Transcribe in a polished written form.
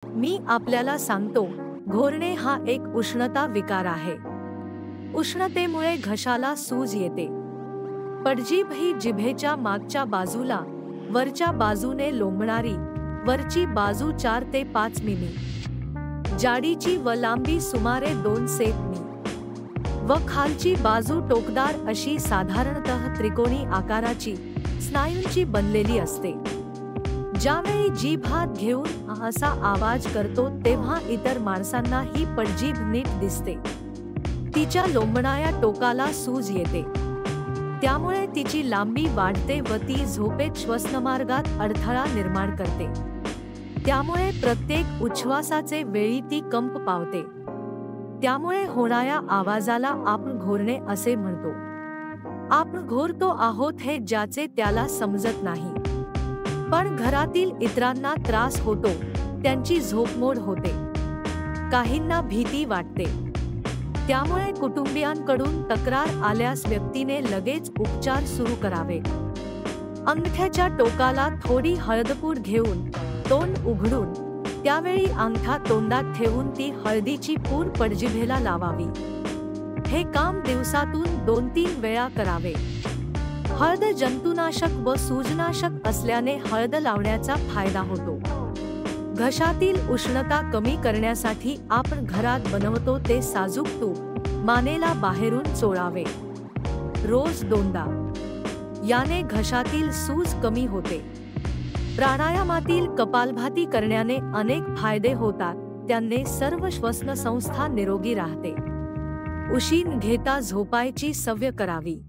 मी आपल्याला सांगतो, घोरणे हा एक उष्णता विकार आहे। उष्णतेमुळे घशाला सूज येते। पडजीभ ही जिभेच्या मागच्या बाजूला वरच्या बाजूने लोंबणारी, वरची बाजू 4 ते 5 मिमी जाडीची व लांबी सुमारे 2 सेंमी व खालची बाजू टोकदार अशी साधारणतः त्रिकोणी आकाराची स्नायूंची बनलेली असते। ज्यावेळी जीभ हात घेऊन असा आवाज करतो तेव्हा इतर माणसांना ही पडजीभ नीट दिसते। तिच्या लोंबणाऱ्या टोकाला सूज येते, त्यामुळे तिची लांबी वाढते व ती झोपेत श्वसनमार्गात अडथळा निर्माण करते। त्यामुळे प्रत्येक उच्छ्वासाचे वेळी ती कंप पावते। त्यामुळे होणाऱ्या आवाजाला आपण घोरणे असे म्हणतो। आपण घोरतो आहोत हे ज्याचे त्याला समजत नाही, पण घरातील इतरांना त्रास होतो, त्यांची झोपमोड होते, काहींना भीती वाटते। त्यामुळे कुटुंबियांकडून तक्रार आल्यास व्यक्तीने लगेच उपचार सुरू करावे। अंगठ्याच्या टोकाला थोडी हळदपूड घेऊन तोंड उघडून त्यावेळी अंगठा तोंडात ठेवून ती हळदीची पूड पडजिभेला लावावी। हे काम दिवसातून 2-3 वेळा करावे। हळद जंतुनाशक व सूजनाशक असल्याने हळद लावण्याचा फायदा होतो। घशातील उष्णता कमी करण्यासाठी आपण घरात बनवतो ते साजूक तूप मानेला बाहेरून चोळावे, रोज 2दा। याने घशातील सूज कमी होते। प्राणायामातील कपालभाती करण्याने अनेक फायदे होतात, त्याने सर्व श्वसन संस्था निरोगी राहते। उशीन घेता झोपायची सवय करावी।